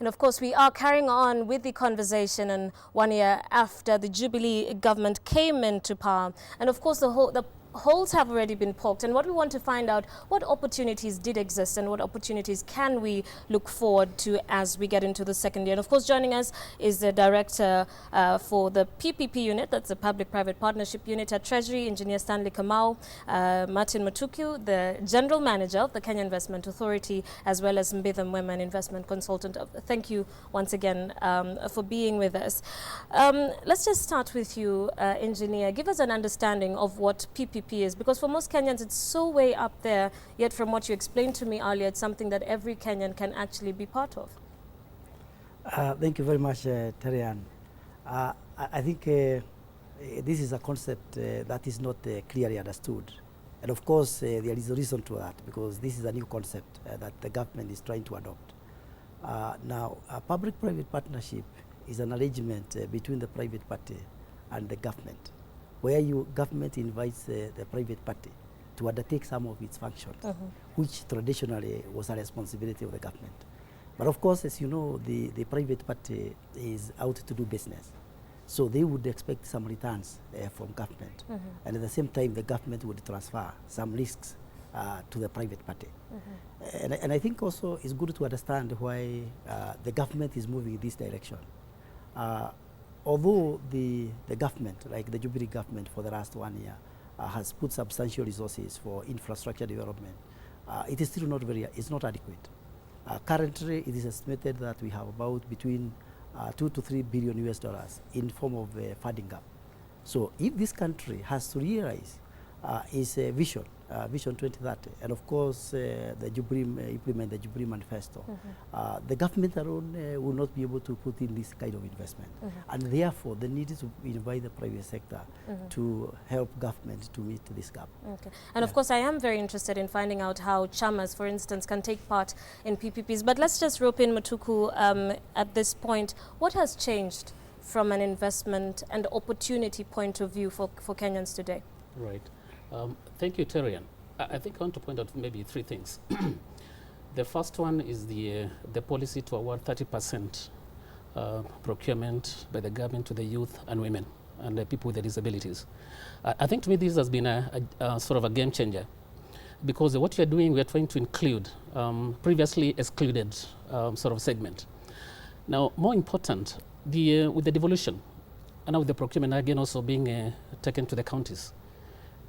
And of course, we are carrying on with the conversation, and 1 year after the Jubilee government came into power. And of course, the holes have already been poked, and what we want to find out, what opportunities did exist and what opportunities can we look forward to as we get into the second year. And of course, joining us is the director for the PPP unit, that's the Public-Private Partnership Unit at Treasury, Engineer Stanley Kamau, Martin Matuku, the General Manager of the Kenya Investment Authority, as well as Mbitha Mwema, investment consultant. Thank you once again for being with us. Let's just start with you, Engineer. Give us an understanding of what PPP is, because for most Kenyans it's so way up there, yet from what you explained to me earlier, it's something that every Kenyan can actually be part of. Thank you very much, Terian. I think this is a concept that is not clearly understood, and of course there is a reason to that, because this is a new concept that the government is trying to adopt. Now, a public-private partnership is an arrangement between the private party and the government, where government invites the private party to undertake some of its functions, which traditionally was a responsibility of the government. But of course, as you know, the private party is out to do business. So they would expect some returns from government. And at the same time, the government would transfer some risks to the private party. And I think also it's good to understand why the government is moving in this direction. Although the government, like the Jubilee government for the last 1 year, has put substantial resources for infrastructure development, it is still not it's not adequate. Currently, it is estimated that we have about between 2 to 3 billion US dollars in form of funding gap. So if this country has to realize its vision, Vision 2030, and of course the Jubilee implement the Jubilee Manifesto, the government alone will not be able to put in this kind of investment, and therefore the need to invite the private sector to help government to meet this gap. Okay. And of course, I am very interested in finding out how chamas, for instance, can take part in PPPs. But let's just rope in Matuku at this point. What has changed from an investment and opportunity point of view for Kenyans today? Right. Thank you, Terian. I think I want to point out maybe 3 things. The first one is the policy to award 30% procurement by the government to the youth and women and the people with disabilities. I think to me this has been a sort of a game changer, because what we are doing, we are trying to include previously excluded sort of segment. Now, more important, with the devolution, and now with the procurement again also being taken to the counties,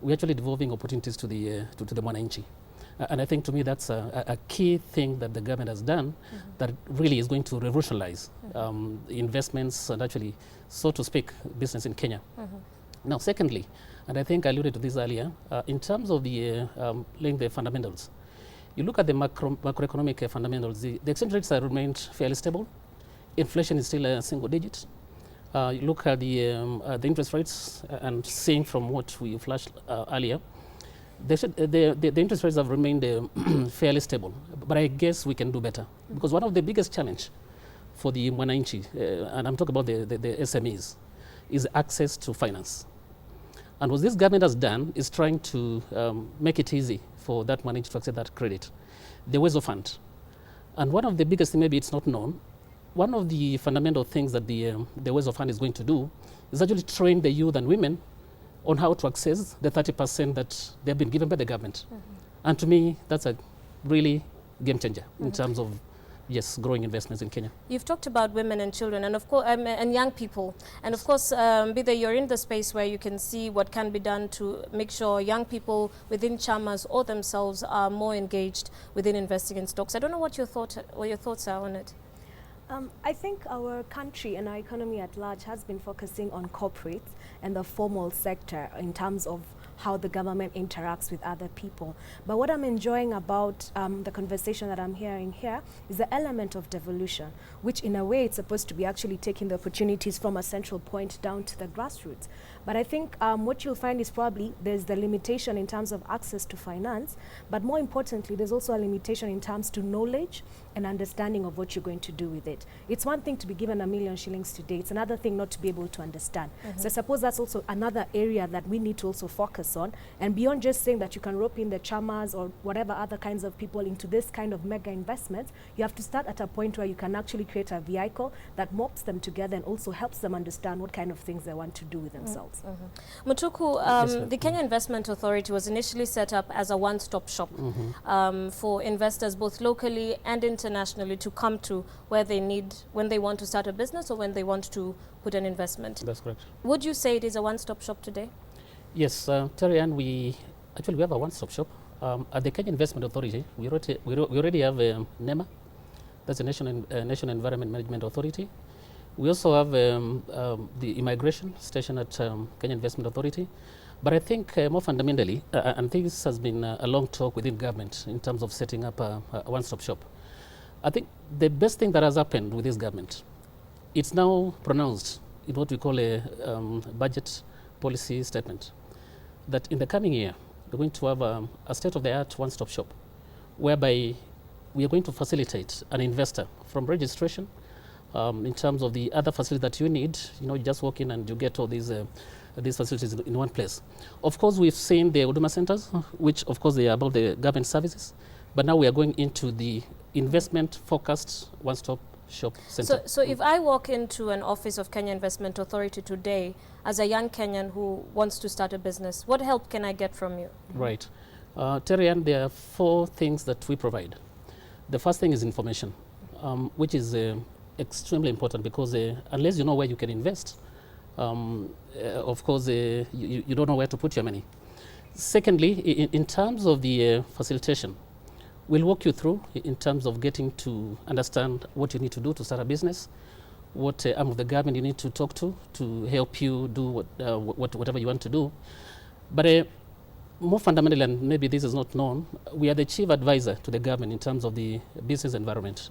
we're actually devolving opportunities to the mwananchi. And I think to me that's a key thing that the government has done that really is going to revolutionize investments and actually, so to speak, business in Kenya. Now, secondly, and I think I alluded to this earlier, in terms of the laying the fundamentals, you look at the macroeconomic fundamentals, the exchange rates have remained fairly stable. Inflation is still a single digit. You look at the interest rates, and seeing from what we flashed earlier, the interest rates have remained fairly stable. But I guess we can do better, because one of the biggest challenge for the mwananchi, and I'm talking about the SMEs, is access to finance. And what this government has done is trying to make it easy for that mwananchi to access that credit. The Uwezo Fund. And one of the biggest things, maybe it's not known, one of the fundamental things that the Uwezo Fund is going to do is actually train the youth and women on how to access the 30% that they've been given by the government. And to me, that's a really game changer in terms of, yes, growing investments in Kenya. You've talked about women and children, and of course, and young people. And of course, Mbitha, you're in the space where you can see what can be done to make sure young people within chamas or themselves are more engaged within investing in stocks. I don't know what your thoughts are on it. I think our country and our economy at large has been focusing on corporates and the formal sector in terms of how the government interacts with other people. But what I'm enjoying about the conversation that I'm hearing here is the element of devolution, which in a way it's supposed to be actually taking the opportunities from a central point down to the grassroots. But I think what you'll find is probably there's the limitation in terms of access to finance, but more importantly, there's also a limitation in terms to knowledge and understanding of what you're going to do with it. It's one thing to be given 1 million shillings today. It's another thing not to be able to understand. So I suppose that's also another area that we need to also focus on. And beyond just saying that you can rope in the chamas or whatever other kinds of people into this kind of mega investments, you have to start at a point where you can actually create a vehicle that mops them together and also helps them understand what kind of things they want to do with themselves. Mutuku, Yes, ma'am. the Kenya Investment Authority was initially set up as a one-stop shop for investors both locally and internationally to come to where they need when they want to start a business or when they want to put an investment. That's correct. Would you say it is a one-stop shop today? Yes, Terry-Ann, we have a one-stop shop. At the Kenya Investment Authority, we already have NEMA, that's the National Environment Management Authority. We also have the immigration station at Kenya Investment Authority. But I think more fundamentally, and this has been a long talk within government in terms of setting up a one-stop shop. I think the best thing that has happened with this government, it's now pronounced in what we call a budget policy statement, that in the coming year, we're going to have a state-of-the-art one-stop shop, whereby we are going to facilitate an investor from registration in terms of the other facilities that you need. You know, you just walk in and you get all these facilities in one place. Of course, we've seen the Huduma centers, which of course they are about the government services, but now we are going into the investment-focused one-stop shop center. So if I walk into an office of Kenya Investment Authority today as a young Kenyan who wants to start a business, what help can I get from you? Right. Terry-Ann, there are 4 things that we provide. The first thing is information, which is extremely important because unless you know where you can invest, of course, you don't know where to put your money. Secondly, in terms of the facilitation, we'll walk you through in terms of getting to understand what you need to do to start a business, what arm of the government you need to talk to help you do whatever you want to do. But more fundamentally, and maybe this is not known, we are the chief advisor to the government in terms of the business environment,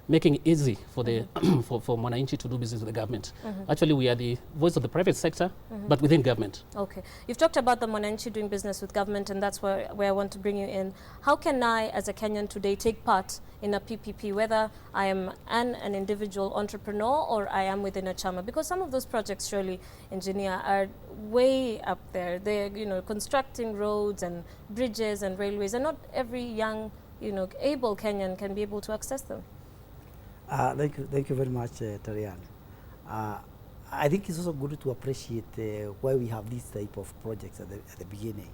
making it easy for the for Mwananchi to do business with the government. Actually, we are the voice of the private sector, but within government. Okay. You've talked about the Mwananchi doing business with government, and that's where I want to bring you in. How can I, as a Kenyan today, take part in a PPP, whether I am an individual entrepreneur or I am within a chama? Because some of those projects, surely, engineer, are way up there. They're, you know, constructing roads and bridges and railways, and not every young, you know, able Kenyan can be able to access them. Thank you very much, Terry-Ann. I think it's also good to appreciate why we have this type of projects at the beginning.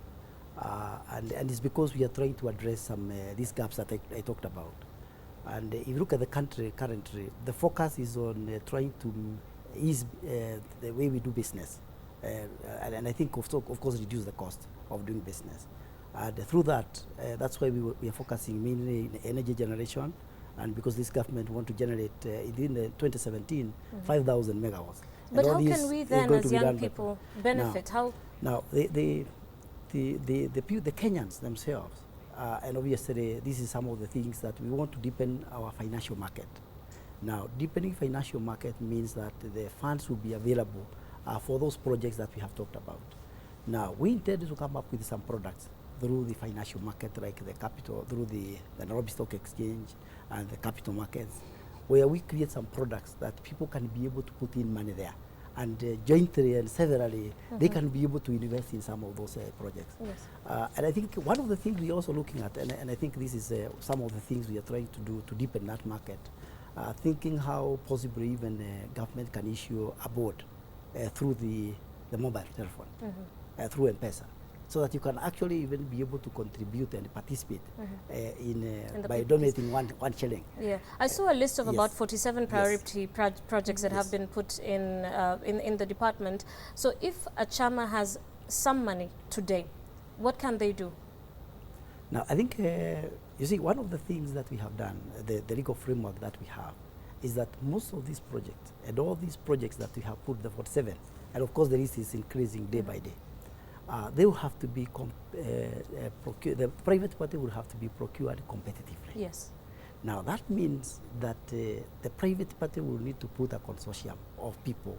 And it's because we are trying to address some these gaps that I talked about. And if you look at the country currently, the focus is on trying to ease the way we do business. And I think of course reduce the cost of doing business. And through that, that's why we are focusing mainly in energy generation. And because this government want to generate in 2017 5,000 megawatts. But how can we then, as young people, benefit? Now the Kenyans themselves, and obviously this is some of the things that we want to deepen our financial market. Now, deepening financial market means that the funds will be available for those projects that we have talked about. Now, we intend to come up with some products through the financial market, like the capital, through the Nairobi Stock Exchange and the capital markets, where we create some products that people can be able to put in money there. And jointly and severally, they can be able to invest in some of those projects. Yes. And I think one of the things we're also looking at, and I think this is some of the things we are trying to do to deepen that market, thinking how possibly even government can issue a board through the mobile telephone, through M-Pesa, so that you can actually even be able to contribute and participate in by donating one shilling. Yeah, I saw a list of about 47 priority projects that have been put in the department. So if a chama has some money today, what can they do? Now, I think, you see, one of the things that we have done, the legal framework that we have, is that most of these projects, and all these projects that we have put, the 47, and of course the list is increasing day by day, they will have to be procured, the private party will have to be procured competitively. Yes. Now that means that the private party will need to put a consortium of people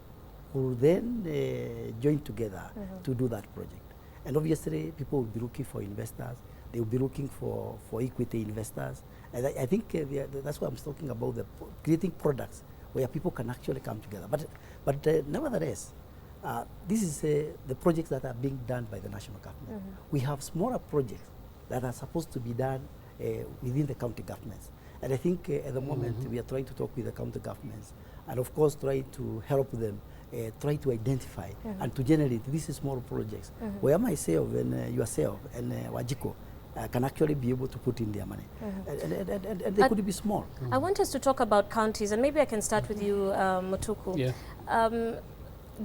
will then join together to do that project. And obviously, people will be looking for investors. They will be looking for equity investors. And I think that's why I'm talking about creating products where people can actually come together. But nevertheless, this is the projects that are being done by the national government. We have smaller projects that are supposed to be done within the county governments. And I think at the moment we are trying to talk with the county governments and of course try to help them try to identify and to generate these small projects where myself and yourself and Wajiko can actually be able to put in their money. And they could be small. I want us to talk about counties, and maybe I can start with you, Mutuku. Yeah.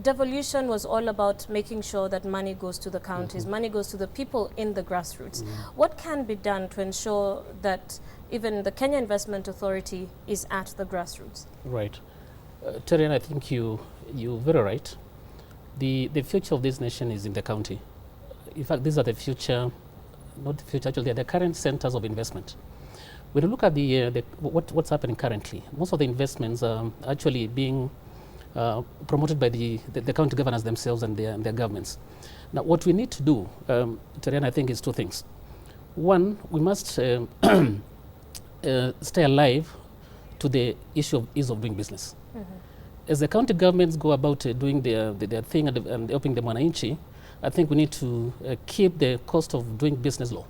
Devolution was all about making sure that money goes to the counties, money goes to the people in the grassroots. What can be done to ensure that even the Kenya Investment Authority is at the grassroots? Right. Terry, I think you're very right. The future of this nation is in the county. In fact, these are the future, not the future, actually, they are the current centers of investment. When you look at what's happening currently, most of the investments are actually being promoted by the county governors themselves and their governments. Now, what we need to do, Terry, I think, is two things. One, we must stay alive to the issue of ease of doing business. As the county governments go about doing their thing and helping the Mwananchi, I think we need to keep the cost of doing business low.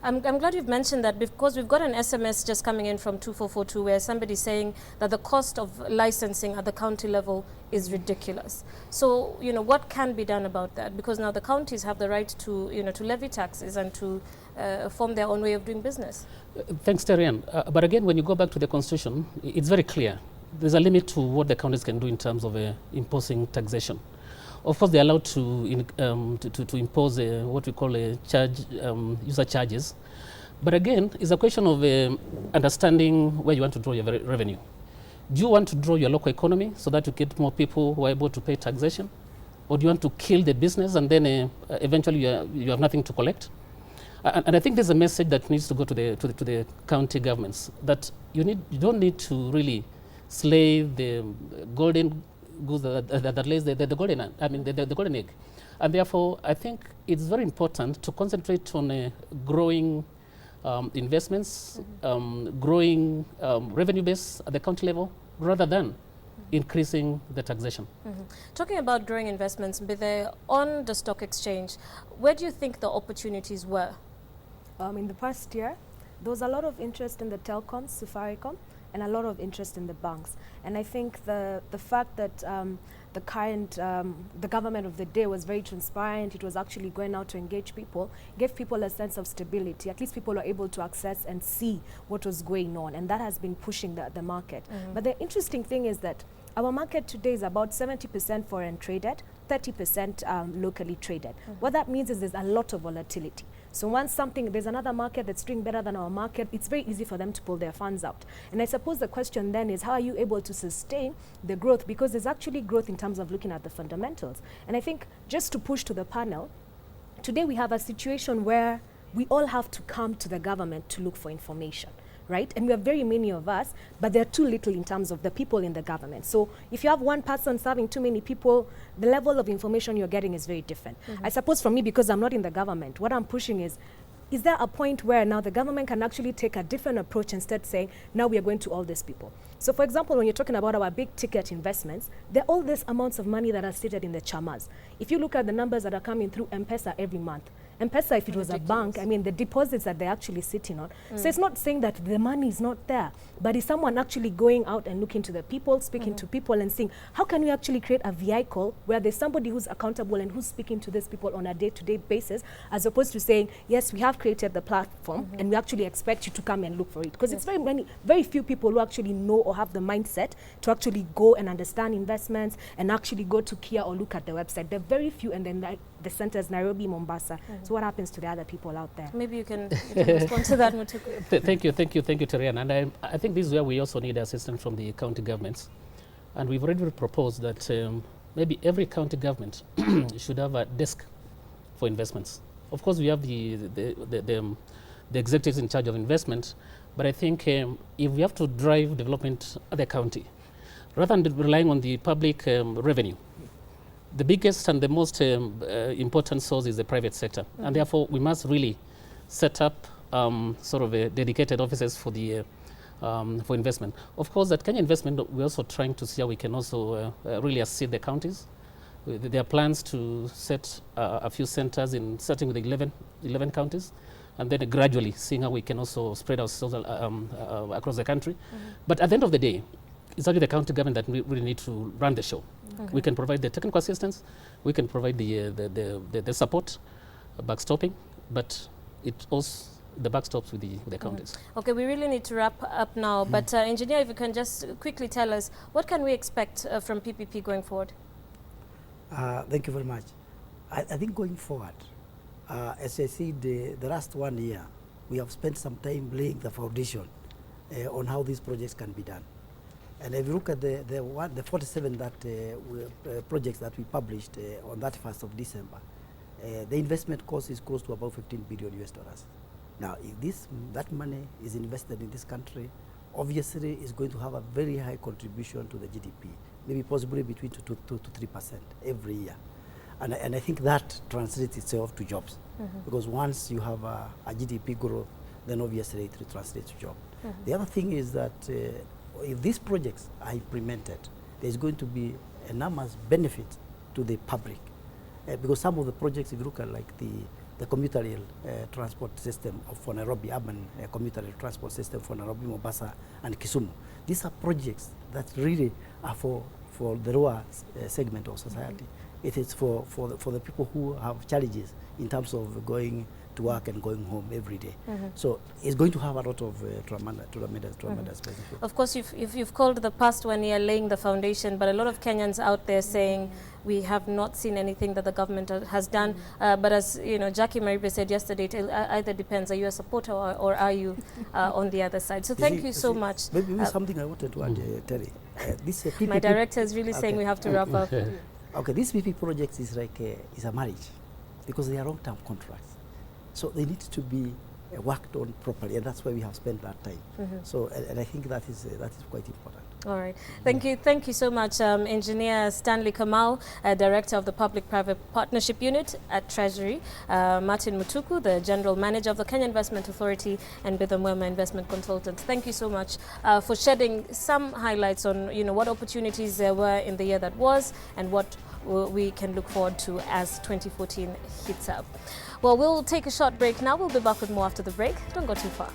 I'm glad you've mentioned that, because we've got an SMS just coming in from 2442 where somebody's saying that the cost of licensing at the county level is ridiculous. So, what can be done about that? Because now the counties have the right to, to levy taxes and to form their own way of doing business. Thanks, Terian. But again, when you go back to the Constitution, it's very clear. There's a limit to what the counties can do in terms of imposing taxation. Of course, they're allowed to impose what we call a user charges. But again, it's a question of understanding where you want to draw your revenue. Do you want to draw your local economy so that you get more people who are able to pay taxation? Or do you want to kill the business and then eventually you have nothing to collect? And I think there's a message that needs to go to the county governments, that you don't need to really slay the golden goose that lays the golden egg. And therefore, I think it's very important to concentrate on growing investments, growing revenue base at the county level, rather than increasing the taxation. Talking about growing investments, be they on the stock exchange, where do you think the opportunities were? In the past year, there was a lot of interest in the telecoms, Safaricom, and a lot of interest in the banks. And I think the fact that the current, the government of the day was very transparent, it was actually going out to engage people, gave people a sense of stability. At least people were able to access and see what was going on, and that has been pushing the market. But the interesting thing is that our market today is about 70% foreign traded, 30% locally traded. What that means is there's a lot of volatility. So once there's another market that's doing better than our market, it's very easy for them to pull their funds out. And I suppose the question then is, how are you able to sustain the growth? Because there's actually growth in terms of looking at the fundamentals. And I think, just to push to the panel, today we have a situation where we all have to come to the government to look for information. Right? And we have very many of us, but there are too little in terms of the people in the government. So if you have one person serving too many people, the level of information you're getting is very different. I suppose for me, because I'm not in the government, what I'm pushing is there a point where now the government can actually take a different approach, instead saying, now we are going to all these people? So for example, when you're talking about our big ticket investments, there are all these amounts of money that are seated in the chamas. If you look at the numbers that are coming through M-Pesa every month, M-Pesa, if it was a bank, I mean, the deposits that they're actually sitting on. So it's not saying that the money is not there, but is someone actually going out and looking to the people, speaking to people and seeing, how can we actually create a vehicle where there's somebody who's accountable and who's speaking to these people on a day-to-day basis, as opposed to saying, yes, we have created the platform and we actually expect you to come and look for it. Because it's very few people who actually know or have the mindset to actually go and understand investments and actually go to Kia or look at the website. There are very few, and then the centers, Nairobi, Mombasa. So what happens to the other people out there? Maybe you can respond to that, Mutuku. Thank you, Terian. And I think this is where we also need assistance from the county governments. And we've already proposed that maybe every county government should have a desk for investments. Of course, we have the executives in charge of investment, but I think if we have to drive development at the county, rather than relying on the public revenue, the biggest and the most important source is the private sector. And therefore, we must really set up sort of a dedicated offices for the for investment. Of course, at Kenya Investment, we're also trying to see how we can also really assist the counties. There are plans to set a few centers in starting with 11 counties, and then gradually seeing how we can also spread ourselves across the country. But at the end of the day, it's actually the county government that we really need to run the show. We can provide the technical assistance, we can provide the support, backstopping, but it also the backstops with the counties. Okay, we really need to wrap up now, but engineer, if you can just quickly tell us, what can we expect from PPP going forward? Thank you very much. I think going forward, as I said, the last 1 year, we have spent some time laying the foundation on how these projects can be done. And if you look at the 47 projects that we published on that 1st of December, the investment cost is close to about $15 billion US. Now, if that money is invested in this country, obviously it's going to have a very high contribution to the GDP, maybe possibly between 2 to 3% every year. And I think that translates itself to jobs. Because once you have a GDP growth, then obviously it will translate to jobs. The other thing is that if these projects are implemented, there's going to be enormous benefit to the public. Because some of the projects, if you look at like the commuter rail transport system for Nairobi, urban commuter rail transport system for Nairobi, Mombasa, and Kisumu, these are projects that really are for the lower segment of society. It is for the people who have challenges in terms of going to work and going home every day. So it's going to have a lot of tremendous benefit. Of course, you've called the past 1 year laying the foundation, but a lot of Kenyans out there saying we have not seen anything that the government has done. But as you know, Jackie Maribe said yesterday, it either depends, are you a supporter or are you on the other side? So thank you so much. Maybe something I wanted to add, Terry. This PPP, my director is really saying we have to wrap up. Okay, this PPP project is like is a marriage because they are long-term contracts. So they need to be worked on properly, and that's why we have spent that time. So, and I think that is quite important. All right, thank you so much, Engineer Stanley Kamau, Director of the Public-Private Partnership Unit at Treasury, Martin Mutuku, the General Manager of the Kenya Investment Authority, and Bidha Mwema, Investment Consultant. Thank you so much for shedding some highlights on what opportunities there were in the year that was, and what we can look forward to as 2014 hits up. Well, we'll take a short break now. We'll be back with more after the break. Don't go too far.